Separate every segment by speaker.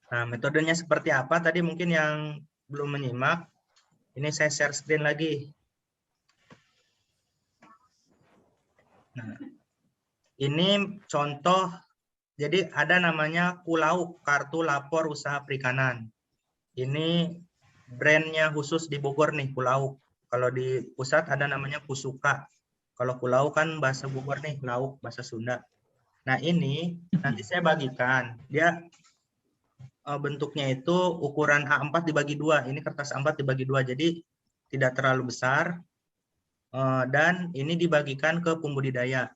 Speaker 1: Nah, metodenya seperti apa? Tadi mungkin yang belum menyimak, ini saya share screen lagi. Nah, ini contoh, jadi ada namanya Kulauk, Kartu Lapor Usaha Perikanan. Ini brandnya khusus di Bogor nih, Kulauk. Kalau di pusat ada namanya Kusuka. Kalau Kulauk kan bahasa Bogor nih, lauk bahasa Sunda. Nah ini nanti saya bagikan. Dia bentuknya itu ukuran A4 dibagi 2. Ini kertas A4 dibagi 2, jadi tidak terlalu besar. Dan ini dibagikan ke pembudidaya.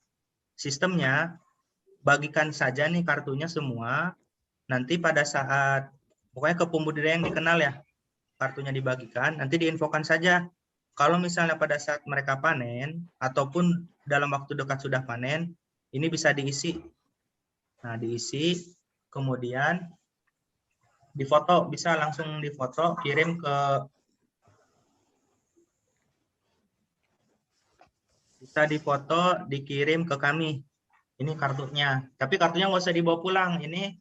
Speaker 1: Sistemnya, bagikan saja nih kartunya semua. Nanti pada saat, pokoknya ke pembudidaya yang dikenal ya, kartunya dibagikan, nanti diinfokan saja. Kalau misalnya pada saat mereka panen, ataupun dalam waktu dekat sudah panen, ini bisa diisi. Nah, diisi, kemudian difoto, bisa langsung difoto, kirim ke, bisa difoto, dikirim ke kami. Ini kartunya. Tapi kartunya nggak usah dibawa pulang. Ini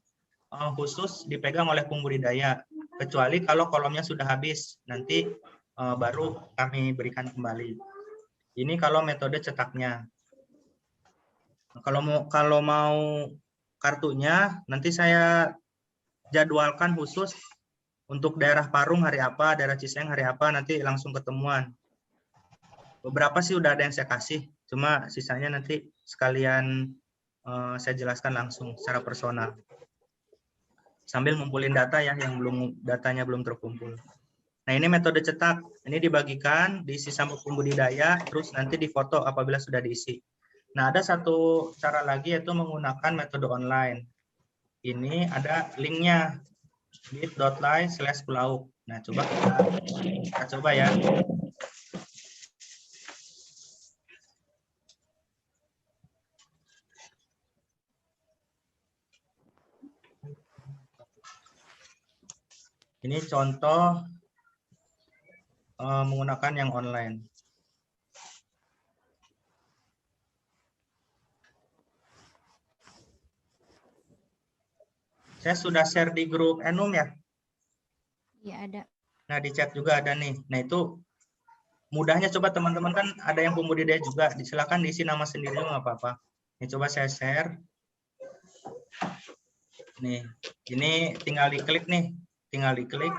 Speaker 1: khusus dipegang oleh pembudidaya. Kecuali kalau kolomnya sudah habis, nanti baru kami berikan kembali. Ini kalau metode cetaknya. Kalau mau kartunya, nanti saya jadwalkan khusus untuk daerah Parung hari apa, daerah Ciseng hari apa, nanti langsung ketemuan. Beberapa sih udah ada yang saya kasih, cuma sisanya nanti sekalian saya jelaskan langsung secara personal. Sambil ngumpulin data ya, yang datanya belum terkumpul. Nah ini metode cetak, ini dibagikan, diisi sama pembudidaya, terus nanti difoto apabila sudah diisi. Nah ada satu cara lagi yaitu menggunakan metode online. Ini ada linknya, bit.ly/kulauk. Nah coba kita coba ya. Ini contoh menggunakan yang online. Saya sudah share di grup Enum ya?
Speaker 2: Iya ada.
Speaker 1: Nah di chat juga ada nih. Nah itu mudahnya, coba teman-teman kan ada yang pembudidaya juga. Silakan diisi nama sendiri nggak apa-apa. Ini coba saya share. Nih, ini tinggal diklik nih. Tinggal diklik.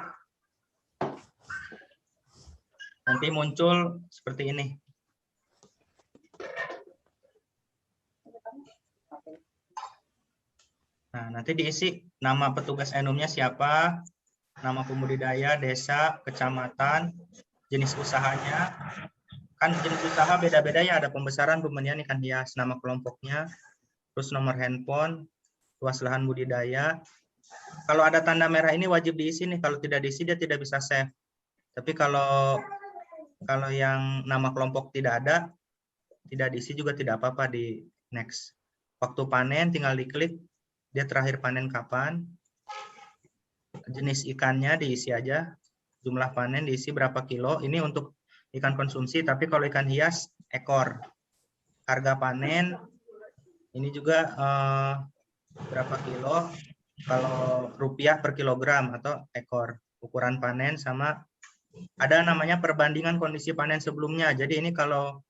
Speaker 1: Nanti muncul seperti ini. Nah, nanti diisi nama petugas Enumnya siapa, nama pembudidaya, desa, kecamatan, jenis usahanya. Kan jenis usaha beda-beda ya, ada pembesaran, pembenihan ikan hias, nama kelompoknya, terus nomor handphone, luas lahan budidaya. Kalau ada tanda merah ini wajib diisi nih, kalau tidak diisi dia tidak bisa save. Tapi kalau yang nama kelompok tidak ada, tidak diisi juga tidak apa-apa, di next. Waktu panen tinggal diklik, dia terakhir panen kapan, jenis ikannya diisi aja, jumlah panen diisi berapa kilo, ini untuk ikan konsumsi, tapi kalau ikan hias, ekor. Harga panen, ini juga berapa kilo, kalau rupiah per kilogram atau ekor. Ukuran panen sama ada namanya perbandingan kondisi panen sebelumnya. Jadi ini kalau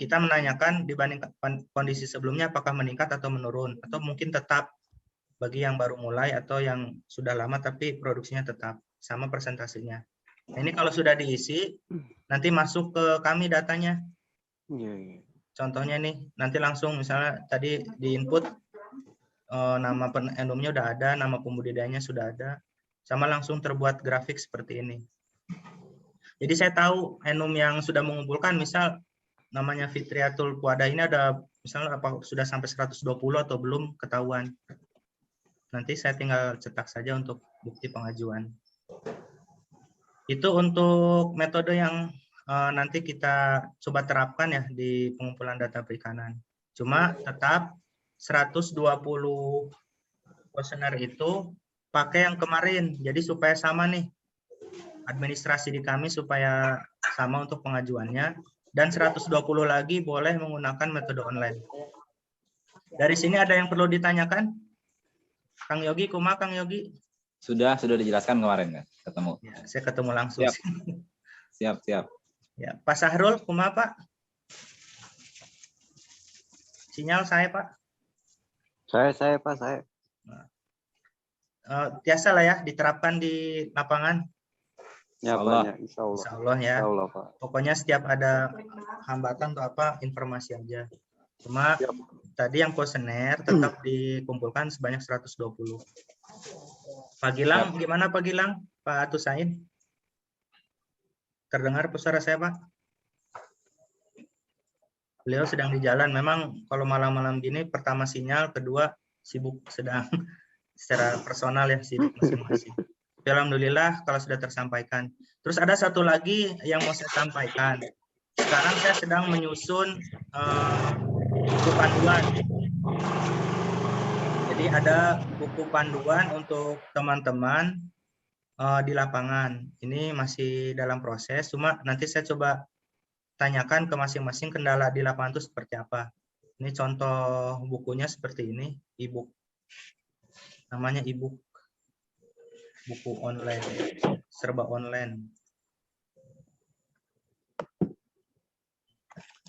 Speaker 1: kita menanyakan dibanding kondisi sebelumnya apakah meningkat atau menurun, atau mungkin tetap bagi yang baru mulai atau yang sudah lama tapi produksinya tetap sama persentasenya. Nah, ini kalau sudah diisi nanti masuk ke kami datanya. Contohnya nih, nanti langsung misalnya tadi di input nama Enumnya udah ada, nama pembudidayanya sudah ada, sama langsung terbuat grafik seperti ini. Jadi saya tahu Enum yang sudah mengumpulkan, misal namanya Fitriatul Puada ini ada misalnya apa sudah sampai 120 atau belum ketahuan. Nanti saya tinggal cetak saja untuk bukti pengajuan. Itu untuk metode yang nanti kita coba terapkan ya di pengumpulan data perikanan. Cuma tetap 120 kuesioner itu pakai yang kemarin. Jadi supaya sama nih. Administrasi di kami supaya sama untuk pengajuannya. Dan 120 lagi boleh menggunakan metode online. Dari sini ada yang perlu ditanyakan? Kang Yogi, kumaha Kang Yogi?
Speaker 3: Sudah dijelaskan kemarin kan, ketemu.
Speaker 1: Ya, saya ketemu langsung.
Speaker 3: Siap.
Speaker 1: Ya, Pak Sahrul, kumaha Pak? Sinyal saya Pak.
Speaker 4: Saya Pak, saya.
Speaker 1: Biasa lah ya, diterapkan di lapangan.
Speaker 4: Ya Pak, insya Allah.
Speaker 1: Insya Allah ya.
Speaker 4: Insya Allah, Pak.
Speaker 1: Pokoknya setiap ada hambatan atau apa, informasi aja. Cuma tadi yang kuesioner tetap dikumpulkan sebanyak 120. Pak Gilang, gimana Pak Gilang? Pak Tusain? Terdengar suara saya Pak? Beliau sedang di jalan. Memang kalau malam-malam gini, pertama sinyal, kedua sibuk sedang secara personal ya, sibuk masing-masing. Alhamdulillah kalau sudah tersampaikan. Terus ada satu lagi yang mau saya sampaikan. Sekarang saya sedang menyusun buku panduan. Jadi ada buku panduan untuk teman-teman di lapangan. Ini masih dalam proses, cuma nanti saya coba tanyakan ke masing-masing kendala di lapangan itu seperti apa. Ini contoh bukunya seperti ini, e-book. Namanya e-book. Buku online, serba online.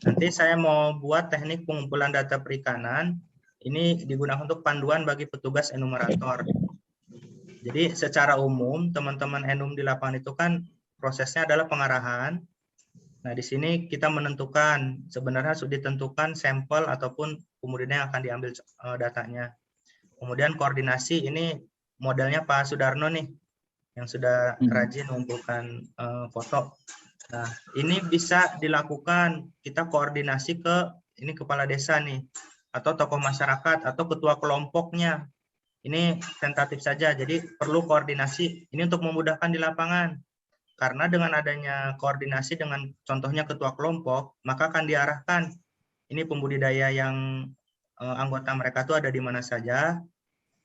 Speaker 1: Nanti saya mau buat teknik pengumpulan data perikanan. Ini digunakan untuk panduan bagi petugas enumerator. Jadi secara umum teman-teman enum di lapangan itu kan prosesnya adalah pengarahan. Nah di sini kita menentukan, sebenarnya sudah ditentukan sampel ataupun kemudian yang akan diambil datanya. Kemudian koordinasi, ini modelnya Pak Sudarno nih, yang sudah rajin mengumpulkan foto. Nah, ini bisa dilakukan, kita koordinasi ke ini kepala desa nih, atau tokoh masyarakat, atau ketua kelompoknya. Ini tentatif saja, jadi perlu koordinasi. Ini untuk memudahkan di lapangan. Karena dengan adanya koordinasi dengan contohnya ketua kelompok, maka akan diarahkan ini pembudidaya yang anggota mereka itu ada di mana saja,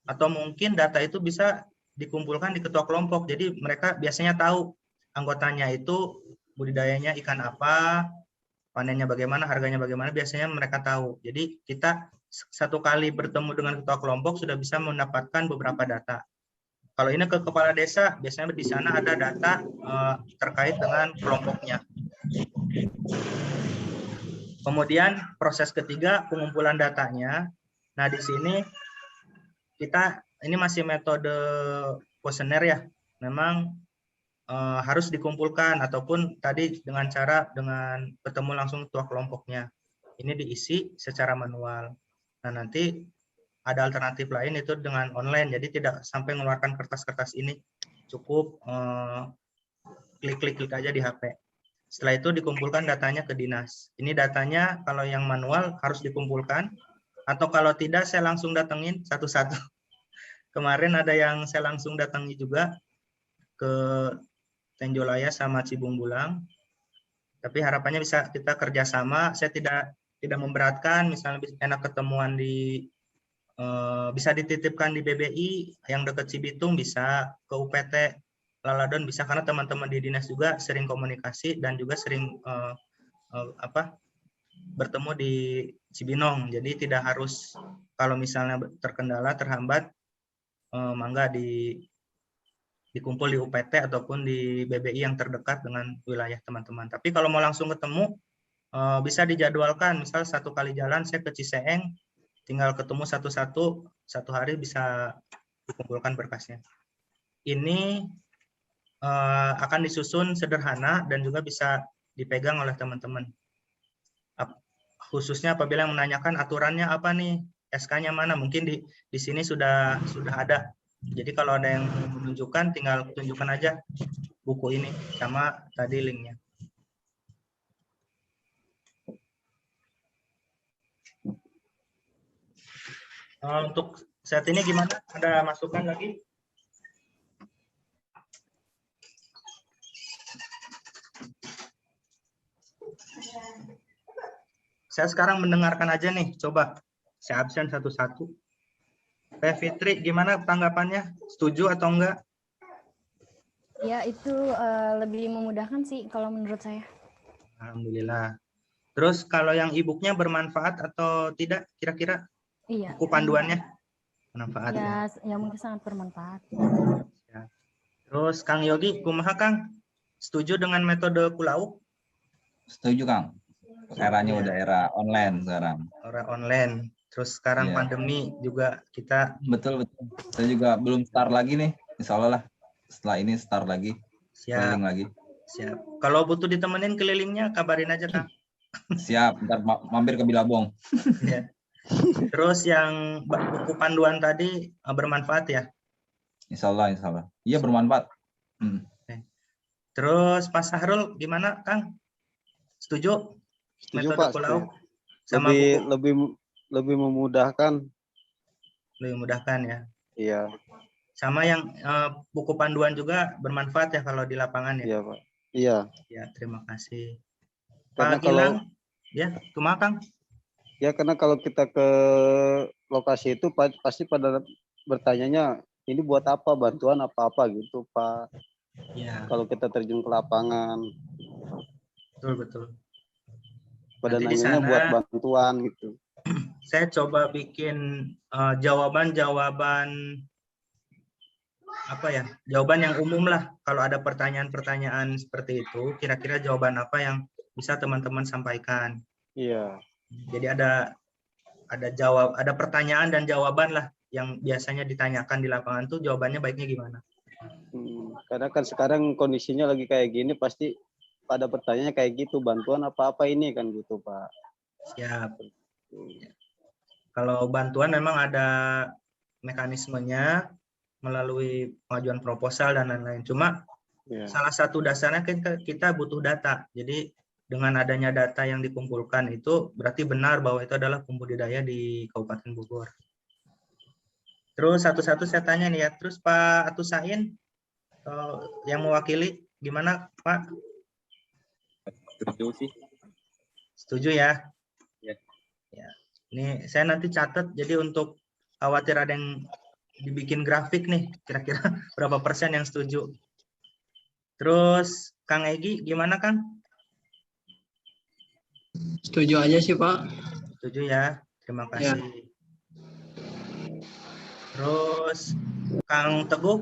Speaker 1: atau mungkin data itu bisa dikumpulkan di ketua kelompok. Jadi mereka biasanya tahu anggotanya itu budidayanya ikan apa, panennya bagaimana, harganya bagaimana, biasanya mereka tahu. Jadi kita satu kali bertemu dengan ketua kelompok sudah bisa mendapatkan beberapa data. Kalau ini ke kepala desa, biasanya di sana ada data terkait dengan kelompoknya. Kemudian proses ketiga, pengumpulan datanya. Nah di sini kita ini masih metode kuesioner ya, memang harus dikumpulkan ataupun tadi dengan bertemu langsung ketua kelompoknya. Ini diisi secara manual. Nah nanti ada alternatif lain itu dengan online, jadi tidak sampai mengeluarkan kertas-kertas ini, cukup klik-klik aja di HP. Setelah itu dikumpulkan datanya ke dinas. Ini datanya kalau yang manual harus dikumpulkan, atau kalau tidak saya langsung datengin satu-satu. Kemarin ada yang saya langsung datangi juga ke Tenjolaya sama Cibung Bulang. Tapi harapannya bisa kita kerjasama. Saya tidak memberatkan, misalnya enak ketemuan bisa dititipkan di BBI yang dekat Cibitung, bisa ke UPT Laladon, bisa, karena teman-teman di dinas juga sering komunikasi dan juga sering bertemu di Cibinong. Jadi tidak harus, kalau misalnya terkendala, terhambat, mangga dikumpul di UPT ataupun di BBI yang terdekat dengan wilayah teman-teman. Tapi kalau mau langsung ketemu, bisa dijadwalkan, misal satu kali jalan saya ke Ciseeng, tinggal ketemu satu-satu, satu hari bisa dikumpulkan berkasnya. Ini akan disusun sederhana dan juga bisa dipegang oleh teman-teman. Khususnya apabila yang menanyakan aturannya apa nih, SK-nya mana, mungkin di sini sudah ada. Jadi kalau ada yang menunjukkan, tinggal tunjukkan aja buku ini sama tadi linknya. Untuk saat ini gimana? Ada masukan lagi? Saya sekarang mendengarkan aja nih, coba saya absen satu-satu. Teh Fitri, gimana tanggapannya? Setuju atau enggak?
Speaker 2: Ya, itu lebih memudahkan sih kalau menurut saya.
Speaker 1: Alhamdulillah. Terus kalau yang e-booknya bermanfaat atau tidak kira-kira?
Speaker 2: Iya.
Speaker 1: Buku panduannya? Manfaat ya.
Speaker 2: Ya, ya mungkin sangat bermanfaat.
Speaker 1: Terus Kang Yogi, kumaha Kang? Setuju dengan metode Kulauk?
Speaker 3: Setuju, Kang. Eranya
Speaker 1: Iya.
Speaker 3: udah era online sekarang.
Speaker 1: Orang online. Terus sekarang
Speaker 3: Iya.
Speaker 1: pandemi juga kita
Speaker 3: Betul, betul. Saya juga belum start lagi nih. Insya Allah lah. Setelah ini start lagi.
Speaker 1: siap.
Speaker 3: Keliling lagi.
Speaker 1: Siap. Kalau butuh ditemenin kelilingnya, kabarin aja Kang.
Speaker 3: Siap. Ntar mampir ke Bilabong.
Speaker 1: Ya. Terus yang buku panduan tadi bermanfaat ya.
Speaker 3: Insya Allah, insya Allah. Iya, bermanfaat.
Speaker 1: Terus Pak Sahrul gimana Kang? Setuju?
Speaker 4: Setuju,
Speaker 1: Metode
Speaker 4: Pak.
Speaker 1: Kulauk sama
Speaker 4: Lebih
Speaker 1: buku
Speaker 4: lebih lebih memudahkan.
Speaker 1: lebih memudahkan ya.
Speaker 4: Iya,
Speaker 1: Sama yang buku panduan juga bermanfaat ya kalau di lapangan ya.
Speaker 4: iya, Pak. Iya.
Speaker 1: Ya, terima kasih.
Speaker 4: Karena
Speaker 1: Pak Gilang, ya, kumaha Kang?
Speaker 4: karena kalau kita ke lokasi itu pasti pada bertanyanya ini buat apa, bantuan apa-apa gitu, Pak.
Speaker 1: Ya,
Speaker 4: Kalau kita terjun ke lapangan,
Speaker 1: betul betul.
Speaker 4: pada
Speaker 1: Nanti di
Speaker 4: nanyanya
Speaker 1: sana
Speaker 4: buat bantuan gitu.
Speaker 1: saya coba bikin jawaban-jawaban apa ya? Jawaban yang umum lah. Kalau ada pertanyaan-pertanyaan seperti itu, kira-kira jawaban apa yang bisa teman-teman sampaikan.
Speaker 4: Iya.
Speaker 1: Jadi ada pertanyaan dan jawaban lah yang biasanya ditanyakan di lapangan tuh jawabannya baiknya gimana.
Speaker 4: Karena kan sekarang kondisinya lagi kayak gini, pasti pada pertanyaannya kayak gitu, bantuan apa-apa ini kan gitu, Pak.
Speaker 1: Siap. Kalau bantuan memang ada mekanismenya melalui pengajuan proposal dan lain-lain. Cuma salah satu dasarnya kan kita butuh data. Jadi dengan adanya data yang dikumpulkan itu berarti benar bahwa itu adalah pembudidaya di Kabupaten Bogor. Terus satu-satu saya tanya nih ya. Terus Pak Atusain yang mewakili gimana Pak?
Speaker 3: Setuju sih.
Speaker 1: Setuju ya?
Speaker 3: Ya.
Speaker 1: Ya. Ini saya nanti catat. Jadi untuk khawatir ada yang dibikin grafik nih, kira-kira berapa persen yang setuju. Terus Kang Egi gimana Kang?
Speaker 5: Setuju aja sih, Pak.
Speaker 1: Setuju ya, terima kasih. Ya. Terus Kang Teguh.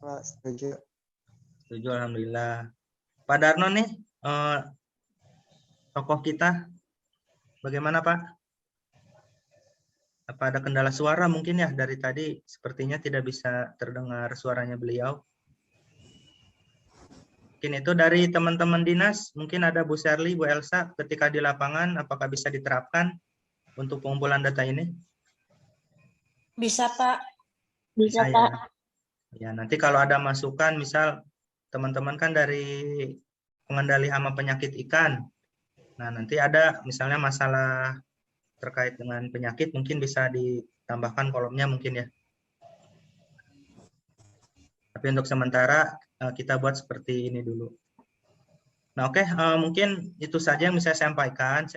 Speaker 6: Pak, setuju.
Speaker 1: Setuju, alhamdulillah. Pak Darno nih, tokoh kita, bagaimana Pak? Apa ada kendala suara mungkin ya dari tadi? Sepertinya tidak bisa terdengar suaranya beliau. Mungkin itu dari teman-teman dinas, mungkin ada Bu Sherly, Bu Elsa, ketika di lapangan, apakah bisa diterapkan untuk pengumpulan data ini?
Speaker 7: Bisa, Pak.
Speaker 1: Bisa ya. Ya, nanti kalau ada masukan, misal teman-teman kan dari pengendali hama penyakit ikan. Nah, nanti ada misalnya masalah terkait dengan penyakit, mungkin bisa ditambahkan kolomnya mungkin ya. Tapi untuk sementara kita buat seperti ini dulu. Nah, oke, mungkin itu saja yang bisa saya sampaikan.